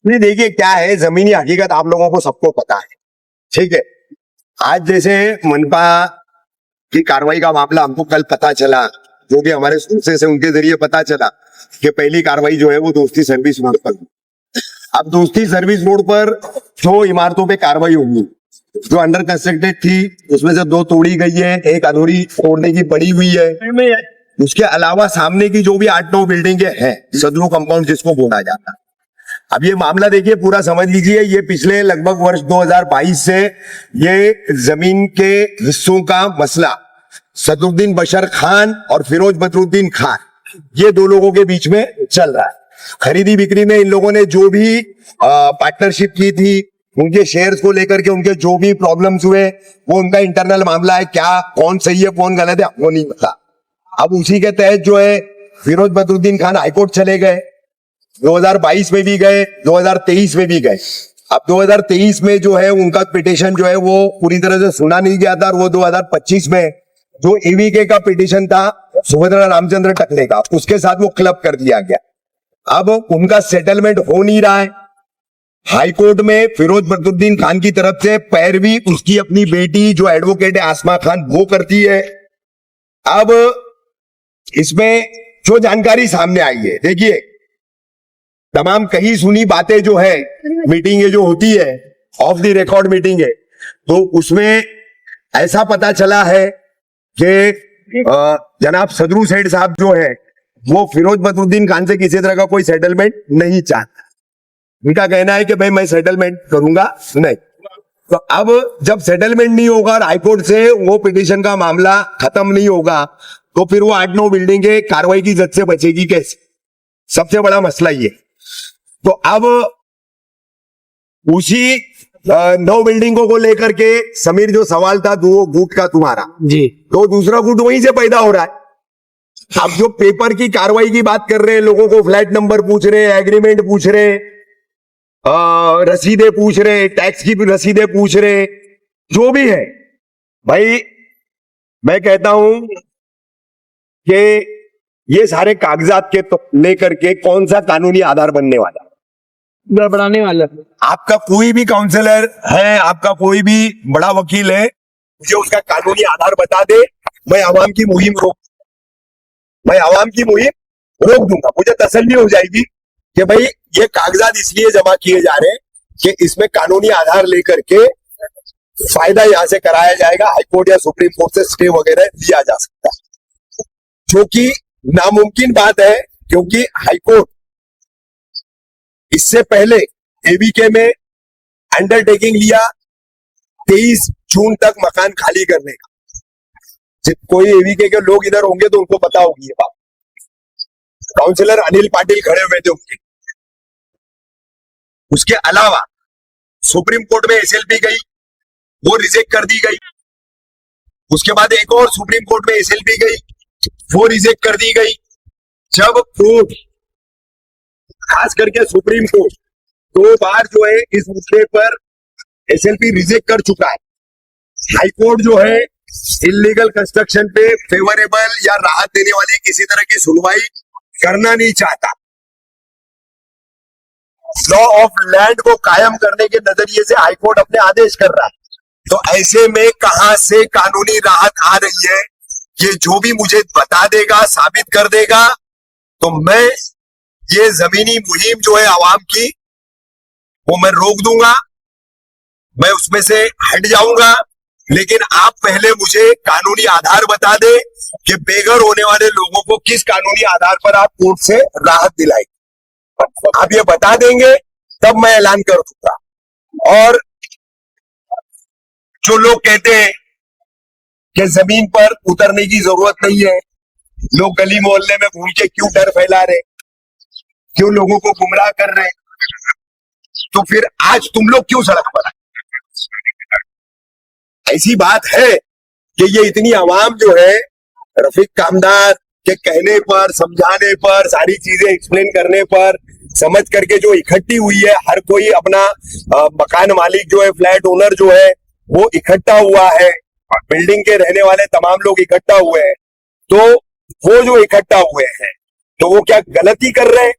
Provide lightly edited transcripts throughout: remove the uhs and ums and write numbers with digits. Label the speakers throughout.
Speaker 1: नहीं देखिए क्या है, जमीनी हकीकत आप लोगों को सबको पता है, ठीक है। आज जैसे मनपा की कार्रवाई का मामला हमको कल पता चला, जो भी हमारे सोर्सेस है उनके जरिए पता चला कि पहली कार्रवाई जो है वो दोस्ती सर्विस रोड पर। अब दोस्ती सर्विस रोड पर जो इमारतों पे कार्रवाई होगी, जो अंडर कंस्ट्रक्टेड थी उसमें से 2 तोड़ी गई है, एक अधूरी तोड़ने की पड़ी हुई है। उसके अलावा सामने की जो भी 8-9 बिल्डिंगें हैं, सदरू कंपाउंड जिसको बोला जाता है। अब ये मामला देखिए पूरा समझ लीजिए, ये पिछले लगभग वर्ष 2022 से ये जमीन के हिस्सों का मसला सदरुद्दीन बशर खान और फिरोज बदरुद्दीन खान, ये 2 लोगों के बीच में चल रहा है। खरीदी बिक्री में इन लोगों ने जो भी पार्टनरशिप की थी, उनके शेयर्स को लेकर के उनके जो भी प्रॉब्लम्स हुए, वो उनका इंटरनल मामला है। क्या कौन सही है कौन गलत है हमको नहीं पता। अब उसी के तहत जो है फिरोज बदरुद्दीन खान हाईकोर्ट चले गए, 2022 में भी गए, 2023 में भी गए। अब 2023 में जो है उनका पिटीशन जो है वो पूरी तरह से सुना नहीं गया था, और वो 2025 में जो एवीके का पिटीशन था सुभद्रा रामचंद्र टकले का, उसके साथ वो क्लब कर दिया गया। अब उनका सेटलमेंट हो नहीं रहा है। हाईकोर्ट में फिरोज बदरुद्दीन खान की तरफ से पैरवी उसकी अपनी बेटी जो एडवोकेट है आसमा खान वो करती है। अब इसमें जो जानकारी सामने आई है, देखिए तमाम कही सुनी बातें जो है, मीटिंगें जो होती है, ऑफ द रिकॉर्ड मीटिंग है, तो उसमें ऐसा पता चला है कि जनाब सदरू सेठ साहब जो है वो फिरोज बदरुद्दीन खान से किसी तरह का कोई सेटलमेंट नहीं चाहता। उनका कहना है कि भाई मैं सेटलमेंट करूंगा नहीं। तो अब जब सेटलमेंट नहीं होगा और हाईकोर्ट से वो पिटीशन का मामला खत्म नहीं होगा, तो फिर वो 8-9 बिल्डिंगें कार्रवाई की जद से बचेगी कैसे? सबसे बड़ा मसला ये। तो अब उसी 9 बिल्डिंगों को लेकर के समीर जो सवाल था 2 गुट का तुम्हारा
Speaker 2: जी,
Speaker 1: तो दूसरा गुट वहीं से पैदा हो रहा है। अब जो पेपर की कार्रवाई की बात कर रहे हैं, लोगों को फ्लैट नंबर पूछ रहे, एग्रीमेंट पूछ रहे, रसीदें पूछ रहे, टैक्स की भी रसीदें पूछ रहे, जो भी है भाई, मैं कहता हूं कि ये सारे कागजात के तो लेकर के कौन सा कानूनी आधार बनने वाला?
Speaker 2: गड़बड़ाने वाला।
Speaker 1: आपका कोई भी काउंसलर है, आपका कोई भी बड़ा वकील है, मुझे उसका कानूनी आधार बता दे, मैं आवाम की मुहिम रोक दूंगा। मुझे तसल्ली हो जाएगी कि भाई ये कागजात इसलिए जमा किए जा रहे हैं कि इसमें कानूनी आधार लेकर के फायदा यहां से कराया जाएगा, हाईकोर्ट या सुप्रीम कोर्ट से स्टे वगैरह लिया जा सकता है, जो कि नामुमकिन बात है, क्योंकि हाईकोर्ट इससे पहले एवीके में अंडरटेकिंग लिया 23 जून तक मकान खाली करने का। कोई एवीके के लोग इधर होंगे तो उनको पता होगी ये बात। काउंसलर अनिल पाटिल खड़े हुए थे उनके। उसके अलावा सुप्रीम कोर्ट में एसएलपी गई, वो रिजेक्ट कर दी गई। उसके बाद एक और सुप्रीम कोर्ट में एसएलपी गई, वो रिजेक्ट कर दी गई। जब कोर्ट, खास करके सुप्रीम कोर्ट 2 बार जो है इस मुद्दे पर एसएलपी रिजेक्ट कर चुका है, हाईकोर्ट जो है इलीगल कंस्ट्रक्शन पे फेवरेबल या राहत देने वाली किसी तरह की सुनवाई करना नहीं चाहता। लॉ ऑफ लैंड को कायम करने के नजरिए से हाईकोर्ट अपने आदेश कर रहा है। तो ऐसे में कहां से कानूनी राहत आ रही है, ये जो भी मुझे बता देगा, साबित कर देगा, तो मैं ये जमीनी मुहिम जो है आवाम की, वो मैं रोक दूंगा, मैं उसमें से हट जाऊंगा। लेकिन आप पहले मुझे कानूनी आधार बता दे कि बेघर होने वाले लोगों को किस कानूनी आधार पर आप कोर्ट से राहत दिलाएंगे। आप ये बता देंगे तब मैं ऐलान कर दूंगा। और जो लोग कहते हैं कि जमीन पर उतरने की जरूरत नहीं है, लोग गली मोहल्ले में घूम के क्यों डर फैला रहे, क्यों लोगों को गुमराह कर रहे, तो फिर आज तुम लोग क्यों सड़क पर आए? ऐसी बात है कि ये इतनी आवाम जो है रफीक कामदार के कहने पर, समझाने पर, सारी चीजें एक्सप्लेन करने पर, समझ करके जो इकट्ठी हुई है, हर कोई अपना मकान मालिक जो है, फ्लैट ओनर जो है, वो इकट्ठा हुआ है, बिल्डिंग के रहने वाले तमाम लोग इकट्ठा हुए हैं। तो वो जो इकट्ठा हुए हैं, तो वो क्या गलती कर रहे हैं?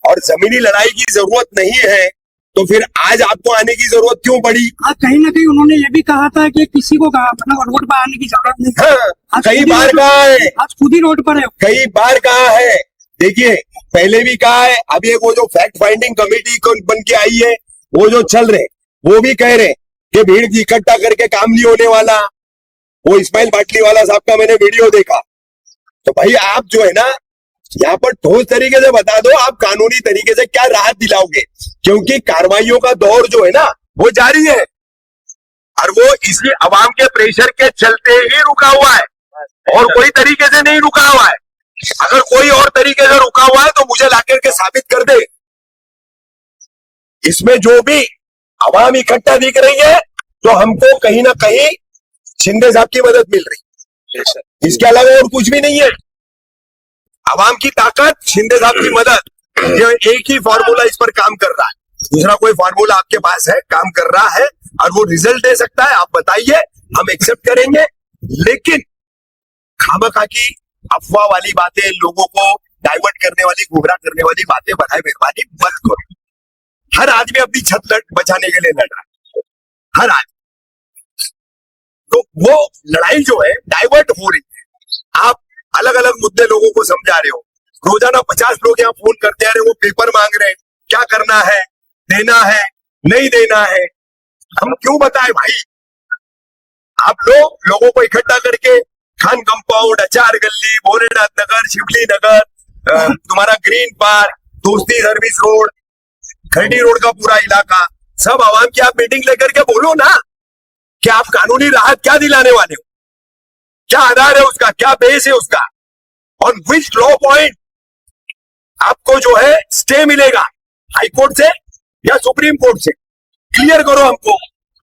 Speaker 1: और जमीनी लड़ाई की जरूरत नहीं है तो फिर आज आपको आने की जरूरत क्यों पड़ी?
Speaker 3: आज कहीं ना कहीं उन्होंने ये भी कहा था कि किसी को कहा मतलब रोड पर आने की जरूरत नहीं।
Speaker 1: हाँ,
Speaker 3: आज
Speaker 1: कई
Speaker 3: खुद ही
Speaker 1: बार
Speaker 3: रोड-
Speaker 1: कहा है,
Speaker 3: आज खुद ही रोड पर है।
Speaker 1: कई बार कहा है। देखिए पहले भी कहा है, अब ये वो जो फैक्ट फाइंडिंग कमेटी बन के आई है वो जो चल रहे वो भी कह रहे कि भीड़ इकट्ठा करके काम नहीं होने वाला। वो इस्माइल बाटली वाला साहब का मैंने वीडियो देखा। तो भाई आप जो है ना यहाँ पर ठोस तरीके से बता दो आप कानूनी तरीके से क्या राहत दिलाओगे, क्योंकि कार्रवाइयों का दौर जो है ना वो जारी है और वो इसी अवाम के प्रेशर के चलते ही रुका हुआ है और कोई तरीके से नहीं रुका हुआ है। अगर कोई और तरीके से रुका हुआ है तो मुझे लाकर के साबित कर दे। इसमें जो भी अवाम इकट्ठा दिख रही है तो हमको कहीं ना कहीं शिंदे साहब की मदद मिल रही है, इसके अलावा और कुछ भी नहीं है। अवाम की ताकत, शिंदे साहब की मदद, ये एक ही फॉर्मूला इस पर काम कर रहा है। दूसरा कोई फॉर्मूला आपके पास है, काम कर रहा है और वो रिजल्ट दे सकता है, आप बताइए, हम एक्सेप्ट करेंगे। लेकिन खामखा की अफवाह वाली बातें, लोगों को डाइवर्ट करने वाली, गुमराह करने वाली बातें बनाए मेहरबानी बंद करो। हर आदमी अपनी छत बचाने के लिए लड़ रहा है, हर आदमी। तो वो लड़ाई जो है डाइवर्ट हो रही है। आप अलग अलग मुद्दे लोगों को समझा रहे हो। रोजाना 50 लोग यहाँ फोन करते आ रहे, वो पेपर मांग रहे हैं, क्या करना है, देना है, नहीं देना है। हम क्यों बताएं भाई? आप लोगों को इकट्ठा करके खान कंपाउंड, अचार गली, भोलेनाथ नगर, शिवली नगर, तुम्हारा ग्रीन पार्क, दोस्ती सर्विस रोड, खरडी रोड का पूरा इलाका, सब आवाम की आप मीटिंग लेकर के बोलो ना कि आप कानूनी राहत क्या दिलाने वाले हो, क्या आधार है उसका, क्या बेस है उसका, ऑन विच लॉ पॉइंट आपको जो है स्टे मिलेगा, हाई कोर्ट से या सुप्रीम कोर्ट से, क्लियर करो हमको।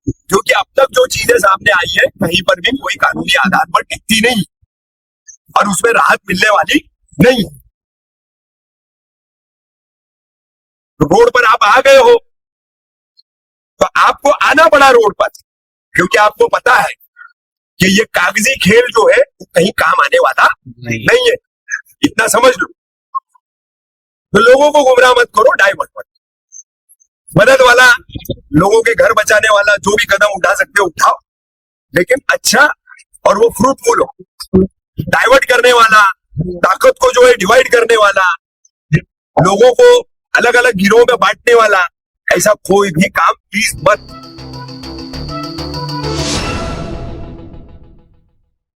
Speaker 1: क्योंकि अब तक जो चीजें सामने आई है कहीं पर भी कोई कानूनी आधार पर टिकती नहीं और उसमें राहत मिलने वाली नहीं। रोड पर आप आ गए हो तो आपको आना पड़ा रोड पर, क्योंकि आपको पता है कि ये कागजी खेल जो है कहीं काम आने वाला नहीं है, इतना समझ लो। तो लोगों को गुमराह मत करो, डाइवर्ट मत। मदद वाला, लोगों के घर बचाने वाला जो भी कदम उठा सकते हो उठाओ, लेकिन अच्छा और वो फ्रूटफुल हो। डाइवर्ट करने वाला, ताकत को जो है डिवाइड करने वाला, लोगों को अलग अलग गिरोह में बांटने वाला, ऐसा कोई भी काम प्लीज मत